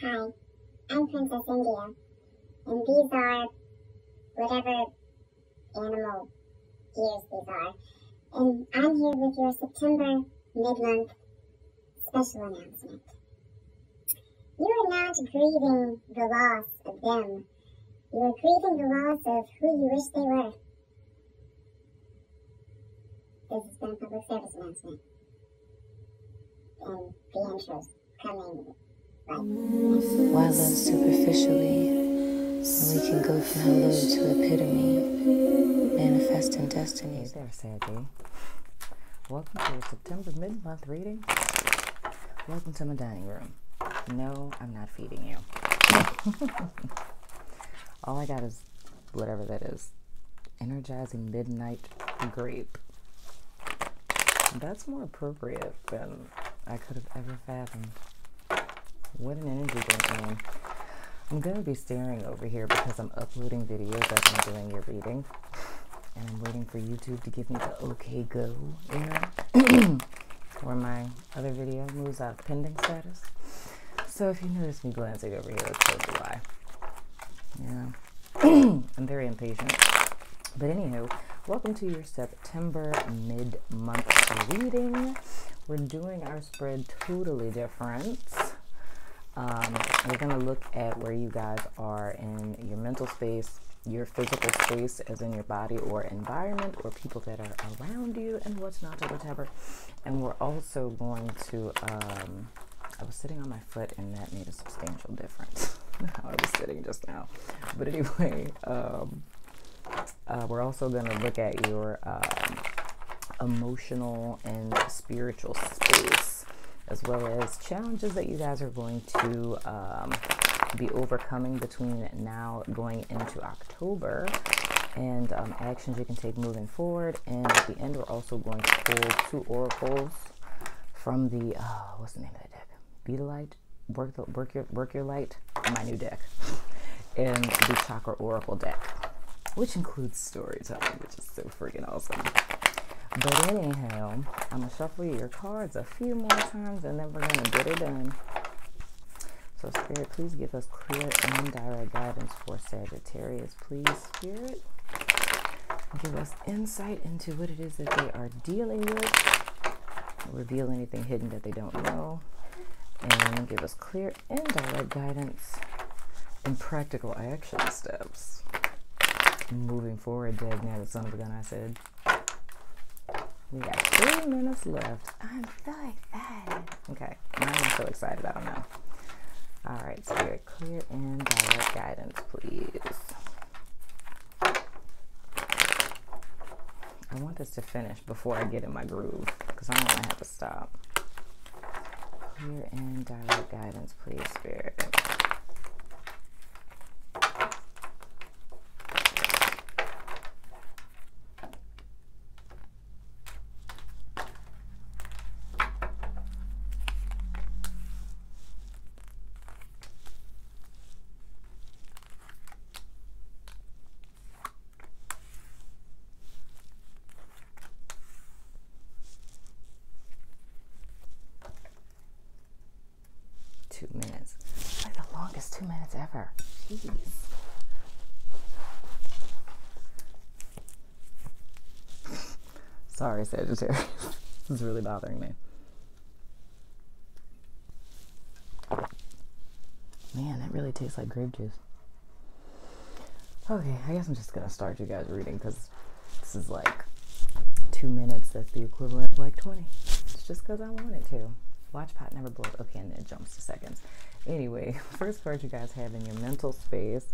Hi, I'm Princess India, and these are whatever animal ears these are. And I'm here with your September mid-month special announcement. You are not grieving the loss of them. You are grieving the loss of who you wish they were. This has been a public service announcement. And the intro's coming right now. Why love superficially when we can go from hello to epitome, manifesting destiny? Hey there, Saggy. Welcome to your September mid-month reading. Welcome to my dining room. No, I'm not feeding you. All I got is whatever that is. Energizing Midnight Grape. That's more appropriate than I could have ever fathomed. What an energy going on. I'm going to be staring over here because I'm uploading videos as I'm doing your reading. And I'm waiting for YouTube to give me the okay go, you know? Where my other video moves out of pending status. So if you notice me glancing over here, it's so why. Yeah. I'm very impatient. But anywho, welcome to your September mid-month reading. We're doing our spread totally different. We're going to look at where you guys are in your mental space, your physical space as in your body or environment, or people that are around you and what's not or whatever. And we're also going to, I was sitting on my foot and that made a substantial difference. How I was sitting just now. But anyway, we're also going to look at your emotional and spiritual space, as well as challenges that you guys are going to be overcoming between now going into October, and actions you can take moving forward. And at the end, we're also going to pull 2 oracles from the, what's the name of that deck? Be the Light? Work your Light? My new deck. And the Chakra Oracle deck, which includes story time, which is so freaking awesome. But anyhow, I'm going to shuffle your cards a few more times and then we're going to get it done. So Spirit, please give us clear and direct guidance for Sagittarius. Please, Spirit, give us insight into what it is that they are dealing with. Reveal anything hidden that they don't know. And give us clear and direct guidance and practical action steps. Moving forward, Dagnabbit, son of a gun, I said. We got 3 minutes left. I'm so excited. Okay, now I'm so excited, I don't know. All right, Spirit, clear and direct guidance, please. I want this to finish before I get in my groove, because I don't want to have to stop. Clear and direct guidance, please, Spirit. Like the longest 2 minutes ever. Jeez. Sorry, Sagittarius. This is really bothering me. Man, that really tastes like grape juice. Okay, I guess I'm just gonna start you guys reading because this is like 2 minutes. That's the equivalent of like 20. It's just because I wanted to. Watch pot never blows. Okay, and then it jumps to seconds. Anyway, first card you guys have in your mental space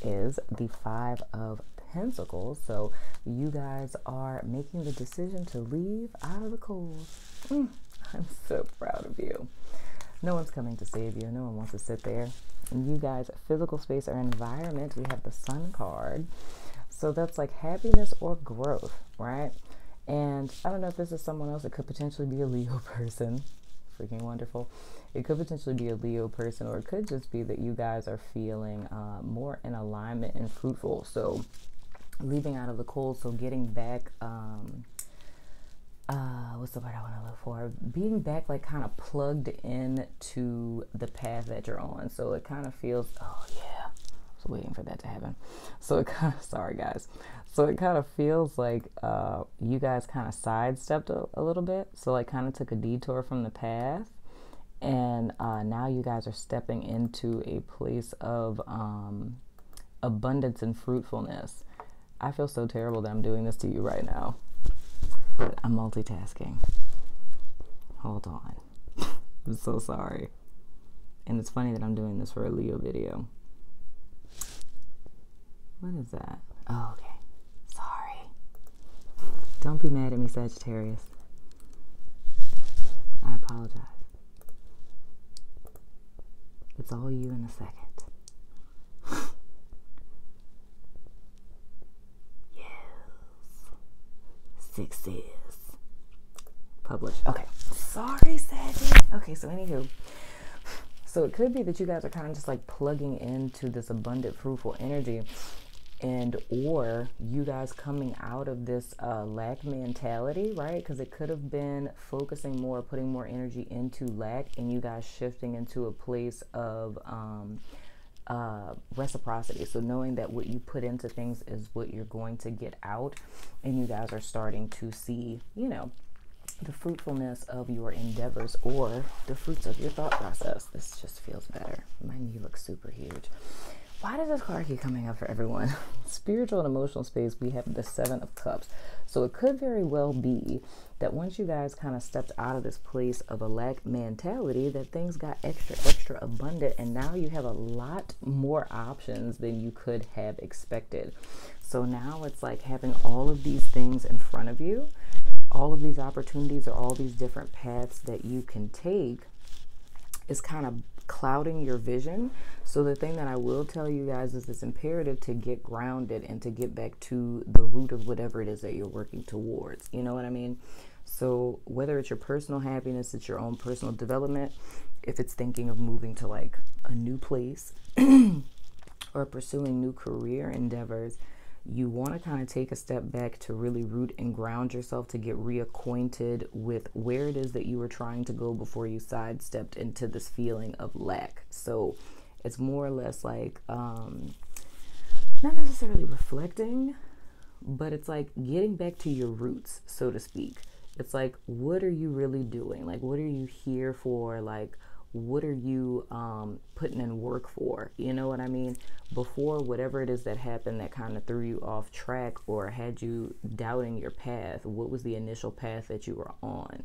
is the 5 of Pentacles. So you guys are making the decision to leave out of the cold. I'm so proud of you. No one's coming to save you. No one wants to sit there. And you guys, physical space or environment, we have the Sun card. So that's like happiness or growth, right? And I don't know if this is someone else. It could potentially be a Leo person. Freaking wonderful. It could potentially be a Leo person, or it could just be that you guys are feeling more in alignment and fruitful. So leaving out of the cold, so getting back what's the word I want to look for? Being back, like kind of plugged in to the path that you're on. So it kind of feels, oh yeah, I was waiting for that to happen. So it kind of, sorry guys. So it kind of feels like you guys kind of sidestepped a little bit. So like kind of took a detour from the path. And now you guys are stepping into a place of abundance and fruitfulness. I feel so terrible that I'm doing this to you right now. But I'm multitasking. Hold on. I'm so sorry. And it's funny that I'm doing this for a Leo video. What is that? Oh, okay. Sorry. Don't be mad at me, Sagittarius. I apologize. It's all you in a second. Yes. Success. Publish. Okay. Sorry, Saggy. Okay, so anywho. So it could be that you guys are kind of just like plugging into this abundant, fruitful energy, and or you guys coming out of this lack mentality, right? Because it could have been focusing more, putting more energy into lack, and you guys shifting into a place of reciprocity. So knowing that what you put into things is what you're going to get out, and you guys are starting to see, you know, the fruitfulness of your endeavors or the fruits of your thought process. This just feels better. My knee looks super huge. Why does this card keep coming up for everyone? Spiritual and emotional space, we have the 7 of Cups. So it could very well be that once you guys kind of stepped out of this place of a lack mentality, that things got extra abundant, and now you have a lot more options than you could have expected. So now it's like having all of these things in front of you, all of these opportunities or all these different paths that you can take is kind of clouding your vision. So the thing that I will tell you guys is it's imperative to get grounded and to get back to the root of whatever it is that you're working towards. You know what I mean? So whether it's your personal happiness, it's your own personal development, if it's thinking of moving to like a new place or pursuing new career endeavors, you want to kind of take a step back to really root and ground yourself, to get reacquainted with where it is that you were trying to go before you sidestepped into this feeling of lack. So it's more or less like not necessarily reflecting, but it's like getting back to your roots, so to speak. It's like, what are you really doing? Like, what are you here for? Like, what are you putting in work for? You know what I mean? Before, whatever it is that happened that kind of threw you off track or had you doubting your path, what was the initial path that you were on?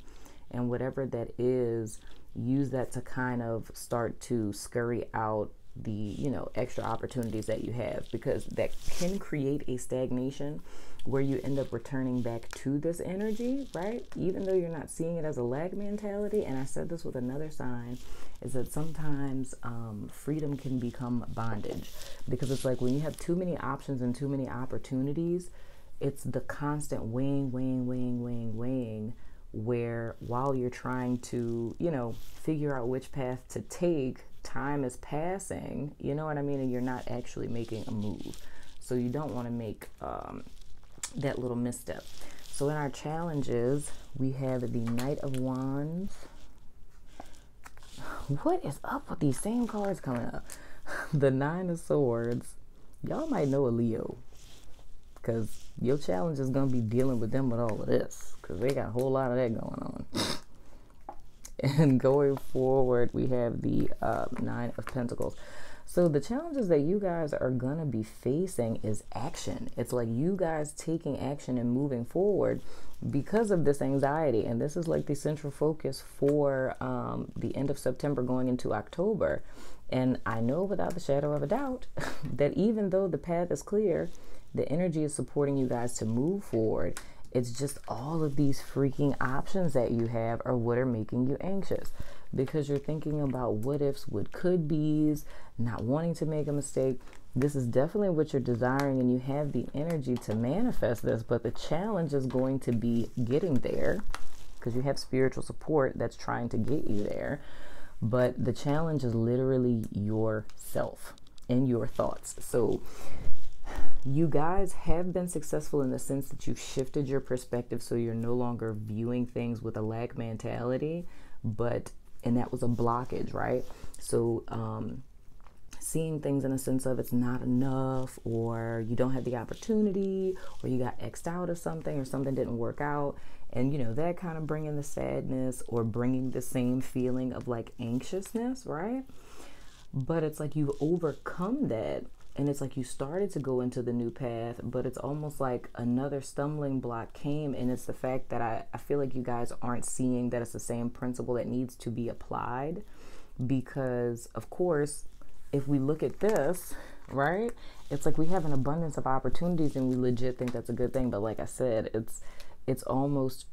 And whatever that is, use that to kind of start to scurry out the, you know, extra opportunities that you have, because that can create a stagnation where you end up returning back to this energy, right? Even though you're not seeing it as a lag mentality. And I said this with another sign, is that sometimes freedom can become bondage, because it's like when you have too many options and too many opportunities, it's the constant weighing, where while you're trying to, you know, figure out which path to take, time is passing, you know what I mean? And you're not actually making a move. So you don't want to make that little misstep. So in our challenges, we have the Knight of Wands. What is up with these same cards coming up? The 9 of Swords. Y'all might know a Leo, because your challenge is going to be dealing with them with all of this, because they got a whole lot of that going on. And going forward, we have the 9 of Pentacles. So the challenges that you guys are going to be facing is action. It's like you guys taking action and moving forward because of this anxiety. And this is like the central focus for the end of September going into October. And I know without the shadow of a doubt that even though the path is clear, the energy is supporting you guys to move forward. It's just all of these freaking options that you have are what are making you anxious, because you're thinking about what ifs, what could be's, not wanting to make a mistake. This is definitely what you're desiring, and you have the energy to manifest this, but the challenge is going to be getting there, because you have spiritual support that's trying to get you there. But the challenge is literally yourself and your thoughts. So you guys have been successful in the sense that you've shifted your perspective, so you're no longer viewing things with a lack mentality, and that was a blockage, right? So seeing things in a sense of it's not enough, or you don't have the opportunity, or you got X'd out of something, or something didn't work out, and that kind of bringing the sadness or bringing the same feeling of like anxiousness, right? But it's like you've overcome that. And it's like you started to go into the new path, but it's almost like another stumbling block came. And it's the fact that I feel like you guys aren't seeing that it's the same principle that needs to be applied. Because, of course, if we look at this, right, it's like we have an abundance of opportunities and we legit think that's a good thing. But like I said, it's almost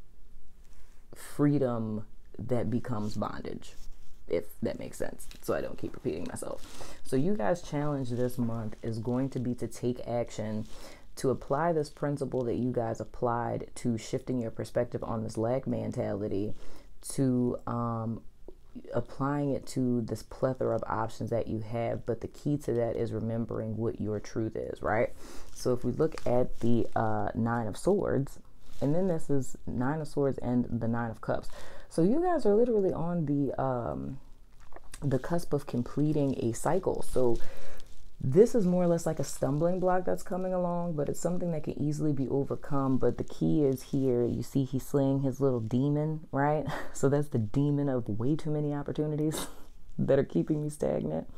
freedom that becomes bondage, if that makes sense, so I don't keep repeating myself. So you guys' challenge this month is going to be to take action to apply this principle that you guys applied to shifting your perspective on this lack mentality, to applying it to this plethora of options that you have. But the key to that is remembering what your truth is, right? So if we look at the Nine of Swords, and then this is Nine of Swords and the Nine of Cups. So you guys are literally on the cusp of completing a cycle. So this is more or less like a stumbling block that's coming along, but it's something that can easily be overcome. But the key is here, you see he's slaying his little demon, right? So that's the demon of way too many opportunities that are keeping me stagnant.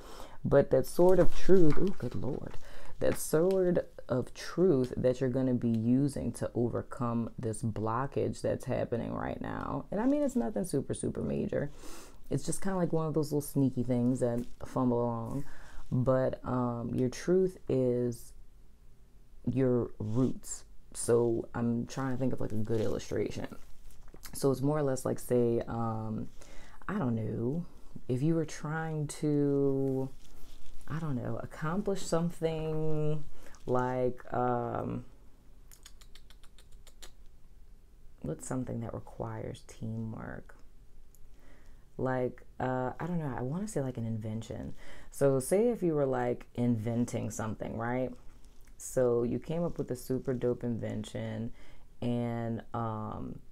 But that sword of truth, oh good Lord, that sword of truth that you're going to be using to overcome this blockage that's happening right now. And I mean, it's nothing super, super major. It's just kind of like one of those little sneaky things that fumble along. But your truth is your roots. So I'm trying to think of like a good illustration. So it's more or less like, say, I don't know, if you were trying to, I don't know, accomplish something like, what's something that requires teamwork? Like, I don't know, I want to say like an invention. So say if you were like inventing something, right? So you came up with a super dope invention, and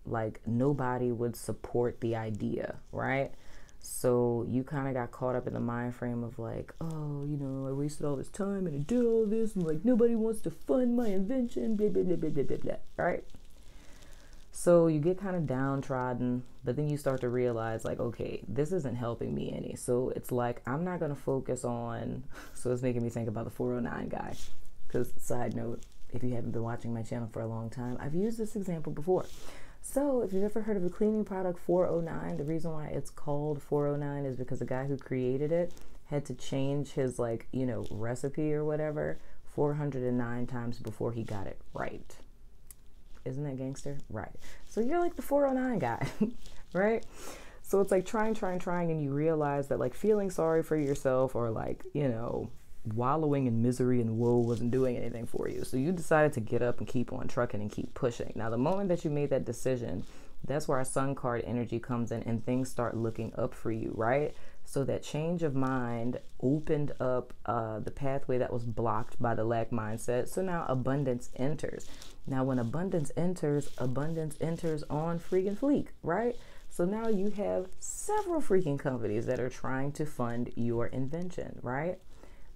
like nobody would support the idea, right? So you kind of got caught up in the mind frame of like, oh, I wasted all this time and I did all this, and like nobody wants to fund my invention, blah, blah, blah, blah, blah, blah, blah, right? So you get kind of downtrodden, but then you start to realize like, okay, this isn't helping me any. So it's like, I'm not going to focus on, so it's making me think about the 409 guy. Because side note, if you haven't been watching my channel for a long time, I've used this example before. So if you've ever heard of the cleaning product 409, the reason why it's called 409 is because the guy who created it had to change his like, recipe or whatever 409 times before he got it right. Isn't that gangster? Right. So you're like the 409 guy, right? So it's like trying, and you realize that like feeling sorry for yourself or like, wallowing in misery and woe wasn't doing anything for you. So you decided to get up and keep on trucking and keep pushing. Now, the moment that you made that decision, that's where our sun card energy comes in and things start looking up for you, right? So that change of mind opened up the pathway that was blocked by the lack mindset. So now abundance enters. Now, when abundance enters on freaking fleek, right? So now you have several freaking companies that are trying to fund your invention, right?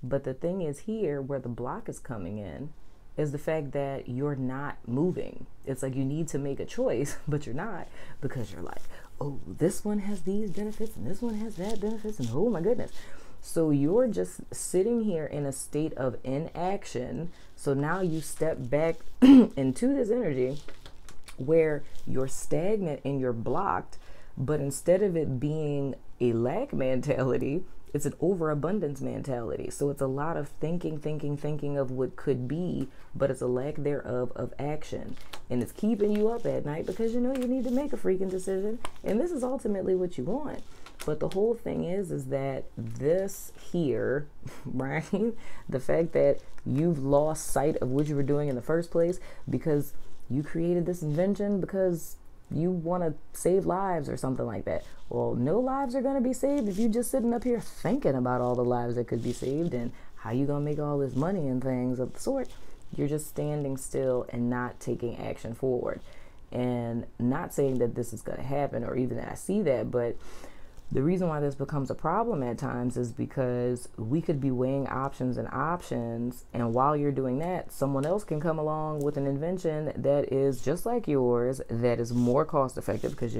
But the thing is here where the block is coming in is the fact that you're not moving. It's like you need to make a choice, but you're not, because you're like, oh, this one has these benefits and this one has that benefits, and oh my goodness. So you're just sitting here in a state of inaction. So now you step back into this energy where you're stagnant and you're blocked, but instead of it being a lack mentality, it's an overabundance mentality. So it's a lot of thinking of what could be, but it's a lack thereof of action. And it's keeping you up at night because you need to make a freaking decision. And this is ultimately what you want. But the whole thing is that this here, right? The fact that you've lost sight of what you were doing in the first place because you created this invention because you want to save lives or something like that. Well, no lives are going to be saved if you're just sitting up here thinking about all the lives that could be saved and how you going to make all this money and things of the sort. You're just standing still and not taking action forward. And not saying that this is going to happen or even that I see that, but the reason why this becomes a problem at times is because we could be weighing options, and while you're doing that, someone else can come along with an invention that is just like yours, that is more cost effective, because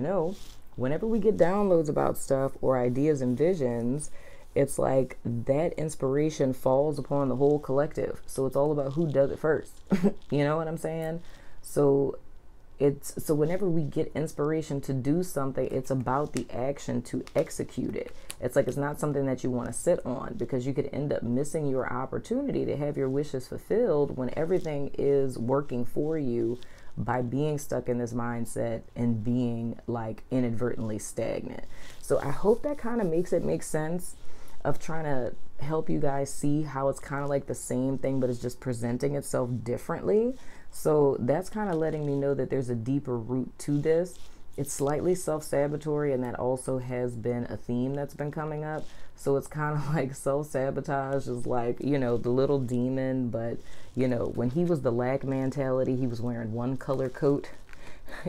whenever we get downloads about stuff or ideas and visions, it's like that inspiration falls upon the whole collective. So it's all about who does it first. You know what I'm saying? So whenever we get inspiration to do something, it's about the action to execute it. It's like, it's not something that you want to sit on, because you could end up missing your opportunity to have your wishes fulfilled when everything is working for you, by being stuck in this mindset and being like inadvertently stagnant. So I hope that kind of makes it make sense, of trying to help you guys see how it's kind of like the same thing, but it's just presenting itself differently. So that's kind of letting me know that there's a deeper root to this. It's slightly self-sabotatory, and that also has been a theme that's been coming up. So it's kind of like self-sabotage is like, the little demon, but when he was the lack mentality, he was wearing one color coat.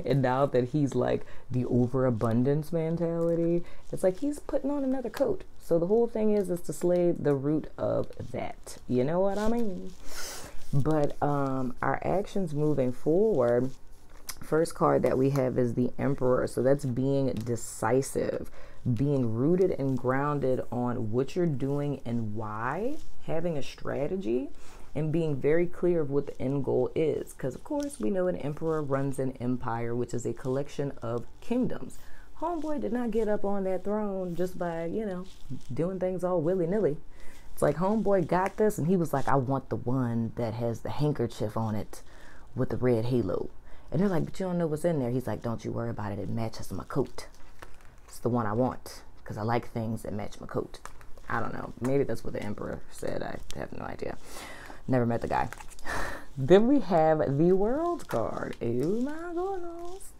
And now that he's like the overabundance mentality, it's like he's putting on another coat. So the whole thing is to slay the root of that. You know what I mean? But our actions moving forward, first card that we have is the Emperor. So that's being decisive, being rooted and grounded on what you're doing and why, having a strategy, and being very clear of what the end goal is. Because, of course, we know an emperor runs an empire, which is a collection of kingdoms. Homeboy did not get up on that throne just by, doing things all willy-nilly. It's like homeboy got this, and he was like, I want the one that has the handkerchief on it with the red halo. And they're like, but you don't know what's in there. He's like, don't you worry about it. It matches my coat. It's the one I want, because I like things that match my coat. I don't know. Maybe that's what the emperor said. I have no idea. Never met the guy. Then we have the World card. Oh my goodness.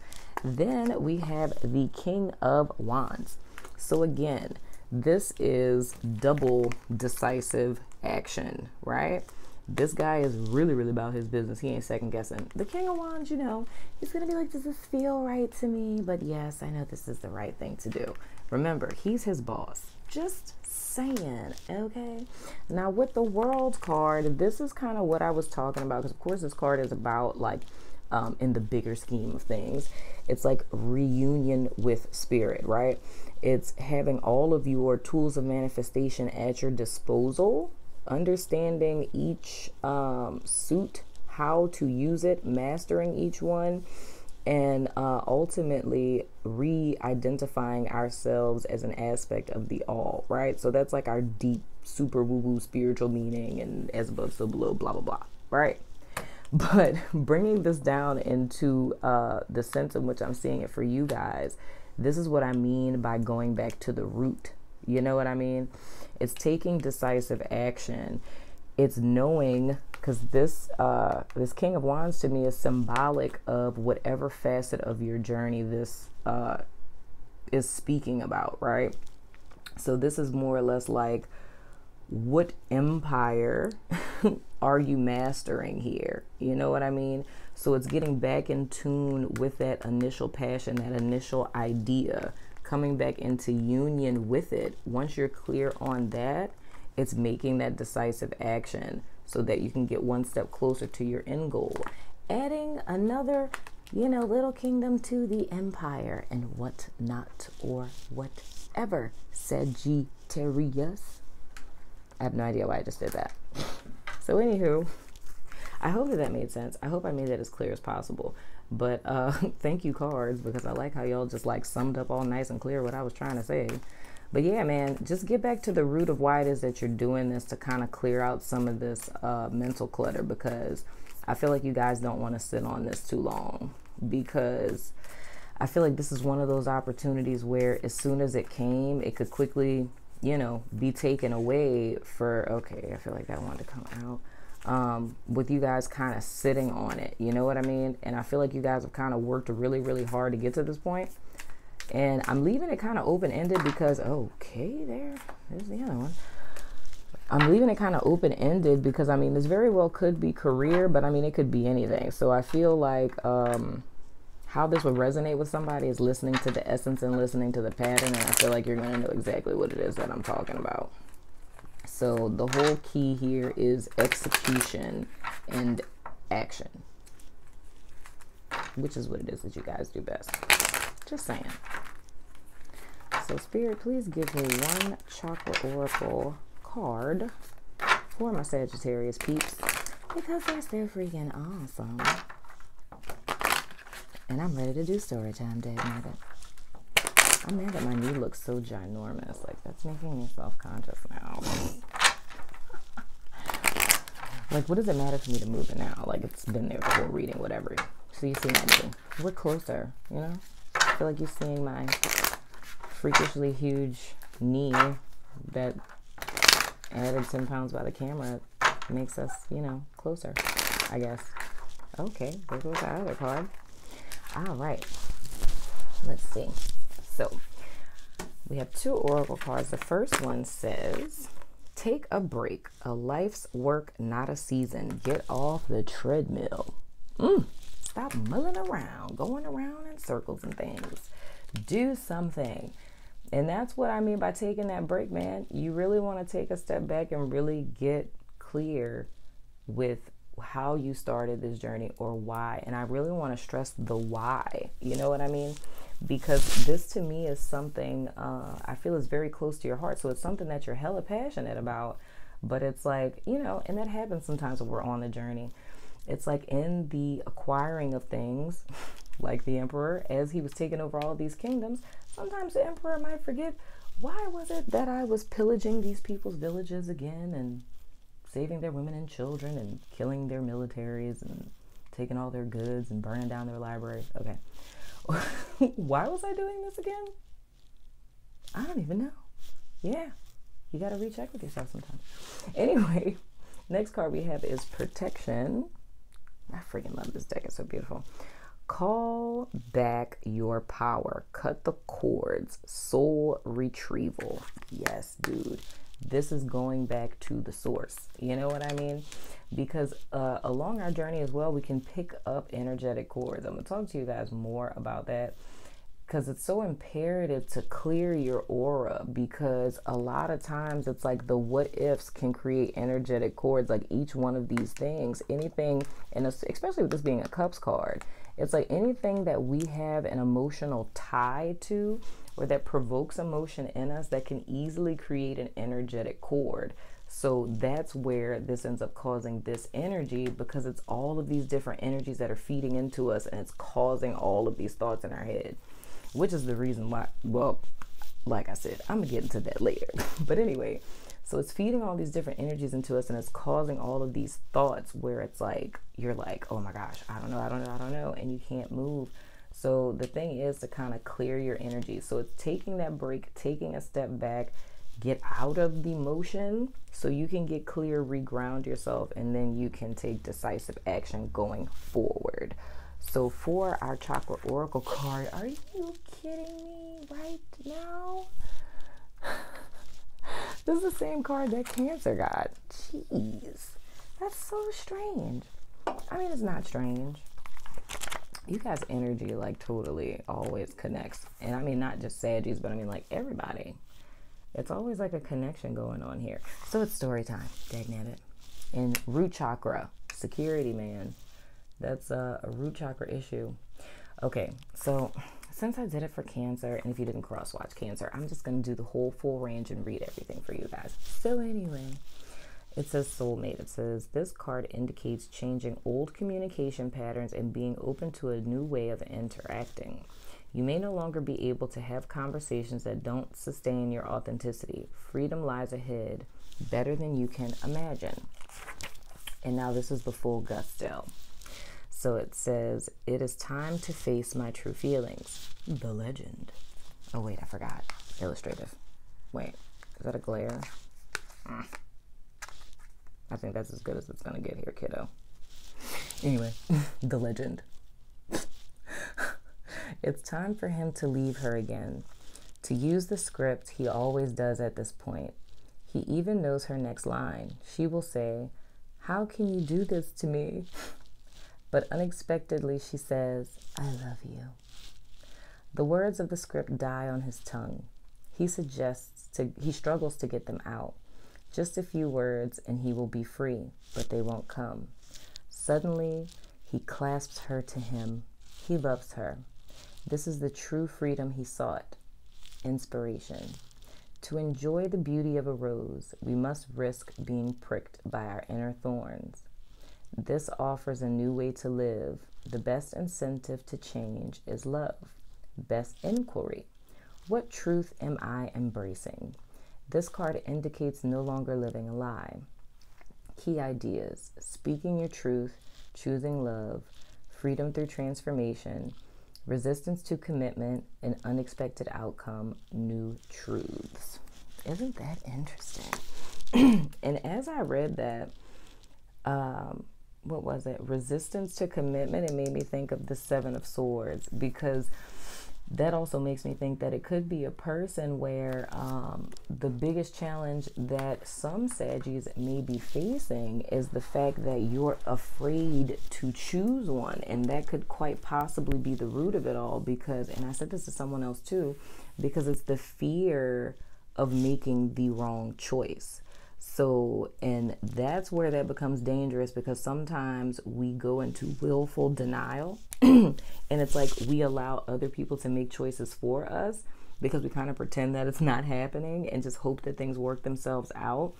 Then we have the King of Wands. So again, this is double decisive action, right? This guy is really, really about his business. He ain't second guessing. The King of Wands, he's going to be like, does this feel right to me? But yes, I know this is the right thing to do. Remember, he's his boss. Just saying, okay? Now with the World card, this is kind of what I was talking about, because of course this card is about like in the bigger scheme of things, it's like reunion with spirit, right? It's having all of your tools of manifestation at your disposal, understanding each suit, how to use it, mastering each one, and ultimately re-identifying ourselves as an aspect of the all, right? So that's like our deep, super woo-woo spiritual meaning, and as above, so below, blah, blah, blah, right? But bringing this down into the sense in which I'm seeing it for you guys, this is what I mean by going back to the root. You know what I mean? It's taking decisive action. It's knowing, because this King of Wands to me is symbolic of whatever facet of your journey this is speaking about, right? So this is more or less like, what empire are you mastering here? You know what I mean? So it's getting back in tune with that initial passion, that initial idea, coming back into union with it. Once you're clear on that, it's making that decisive action so that you can get one step closer to your end goal. Adding another, little kingdom to the empire and what not or whatever. Sagittarius. I have no idea why I just did that. So anywho, I hope that made sense. I hope I made that as clear as possible. But thank you, cards, because I like how y'all just like summed up all nice and clear what I was trying to say. But yeah, man, just get back to the root of why it is that you're doing this, to kind of clear out some of this mental clutter, because I feel like you guys don't want to sit on this too long, because I feel like this is one of those opportunities where as soon as it came, it could quickly, be taken away for, okay, I feel like that wanted to come out. With you guys kind of sitting on it, you know what I mean? And I feel like you guys have kind of worked really, really hard to get to this point. And I'm leaving it kind of open-ended because, okay, there's the other one. I'm leaving it kind of open-ended because, I mean, this very well could be career, but I mean, it could be anything. So I feel like how this would resonate with somebody is listening to the essence and listening to the pattern. And I feel like you're going to know exactly what it is that I'm talking about. So the whole key here is execution and action, which is what it is that you guys do best. Just saying. So Spirit, please give me one chakra oracle card for my Sagittarius peeps, because they're freaking awesome. And I'm ready to do story time, Dave. I'm mad that my knee looks so ginormous. Like, that's making me self-conscious now. Like, what does it matter for me to move it now? Like, it's been there the whole reading, whatever. So you see my knee. We're closer, you know? I feel like you're seeing my freakishly huge knee that added 10 pounds by the camera makes us, you know, closer, I guess. Okay, there goes the other card. All right, let's see. So we have two oracle cards. The first one says, take a break, a life's work, not a season. Get off the treadmill. Stop mulling around, going around in circles and things. Do something. And that's what I mean by taking that break, man. You really want to take a step back and really get clear with how you started this journey or why. And I really want to stress the why. You know what I mean? Because this to me is something I feel is very close to your heart. So it's something that you're hella passionate about. But it's like, you know, and that happens sometimes when we're on the journey. It's like in the acquiring of things, like the emperor, as he was taking over all these kingdoms, sometimes the emperor might forget, why was it that I was pillaging these people's villages again and saving their women and children and killing their militaries and taking all their goods and burning down their libraries? Okay. Why was I doing this again? I don't even know. Yeah. You got to recheck with yourself sometimes. Anyway, next card we have is protection. I freaking love this deck. It's so beautiful. Call back your power. Cut the cords. Soul retrieval. Yes, dude. This is going back to the source. You know what I mean? Because along our journey as well, we can pick up energetic cords. I'm going to talk to you guys more about that, because it's so imperative to clear your aura, because a lot of times it's like the what ifs can create energetic cords. Like each one of these things, anything, and especially with this being a cups card, it's like anything that we have an emotional tie to or that provokes emotion in us that can easily create an energetic cord. So that's where this ends up causing this energy, because it's all of these different energies that are feeding into us and it's causing all of these thoughts in our head. Which is the reason why, well, like I said, I'm going to get into that later. But anyway, so it's feeding all these different energies into us and it's causing all of these thoughts where it's like, you're like, oh my gosh, I don't know. And you can't move. So the thing is to kind of clear your energy. So it's taking that break, taking a step back, get out of the motion so you can get clear, reground yourself, and then you can take decisive action going forward. So for our chakra oracle card, are you kidding me right now? This is the same card that Cancer got. Jeez, that's so strange. I mean, it's not strange. You guys' energy like totally always connects. And I mean, not just Saggies, but I mean like everybody. It's always like a connection going on here. So it's story time, dagnabbit. And root chakra, security, man. That's a root chakra issue. Okay, so since I did it for Cancer, and if you didn't cross-watch Cancer, I'm just going to do the whole full range and read everything for you guys. So anyway, it says soulmate. It says, this card indicates changing old communication patterns and being open to a new way of interacting. You may no longer be able to have conversations that don't sustain your authenticity. Freedom lies ahead, better than you can imagine. And now this is the full gusto. So it says, it is time to face my true feelings. The legend. Oh, wait, I forgot. Illustrative. Wait, is that a glare? I think that's as good as it's going to get here, kiddo. Anyway, the legend. It's time for him to leave her again. To use the script he always does at this point. He even knows her next line. She will say, "How can you do this to me?" But unexpectedly she says, "I love you." The words of the script die on his tongue. He struggles to get them out. Just a few words and he will be free, but they won't come. Suddenly, he clasps her to him. He loves her. This is the true freedom he sought. Inspiration. To enjoy the beauty of a rose, we must risk being pricked by our inner thorns. This offers a new way to live. The best incentive to change is love. Best inquiry. What truth am I embracing? This card indicates no longer living a lie. Key ideas: speaking your truth, choosing love, freedom through transformation, resistance to commitment, an unexpected outcome, new truths. Isn't that interesting? And as I read that, what was it? Resistance to commitment, it made me think of the Seven of Swords, because that also makes me think that it could be a person where the biggest challenge that some Saggies may be facing is the fact that you're afraid to choose one. And that could quite possibly be the root of it all, because, and I said this to someone else too, because it's the fear of making the wrong choice. So, and that's where that becomes dangerous, because sometimes we go into willful denial and it's like we allow other people to make choices for us because we kind of pretend that it's not happening and just hope that things work themselves out.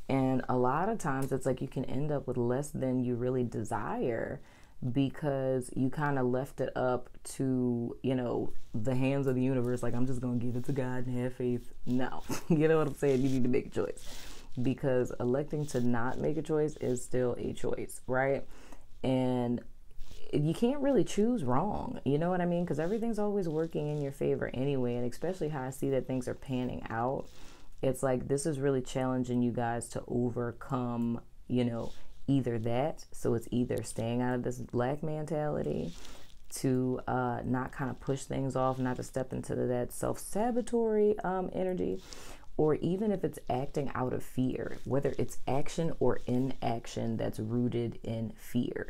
And a lot of times it's like you can end up with less than you really desire because you kind of left it up to, you know, the hands of the universe. Like, I'm just going to give it to God and have faith. No, you know what I'm saying? You need to make a choice, because electing to not make a choice is still a choice, right? And you can't really choose wrong, you know what I mean? Because everything's always working in your favor anyway. And especially how I see that things are panning out, it's like this is really challenging you guys to overcome, you know, either that. So it's either staying out of this black mentality, to not kind of push things off, not to step into that self-sabotory energy, or even if it's acting out of fear, whether it's action or inaction that's rooted in fear.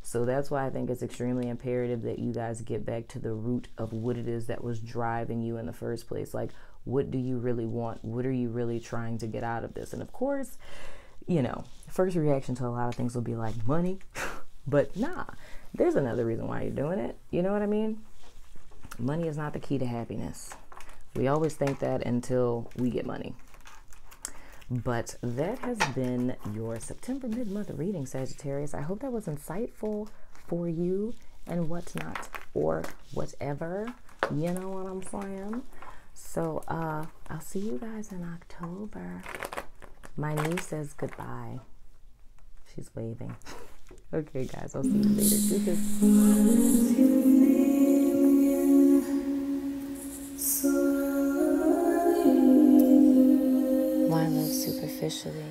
So that's why I think it's extremely imperative that you guys get back to the root of what it is that was driving you in the first place. Like, what do you really want? What are you really trying to get out of this? And of course, you know, first reaction to a lot of things will be like money, but nah, there's another reason why you're doing it. You know what I mean? Money is not the key to happiness. We always think that until we get money. But that has been your September mid-month reading, Sagittarius. I hope that was insightful for you and whatnot, or whatever. You know what I'm saying? So I'll see you guys in October. My niece says goodbye. She's waving. Okay, guys, I'll see you later. Why love superficially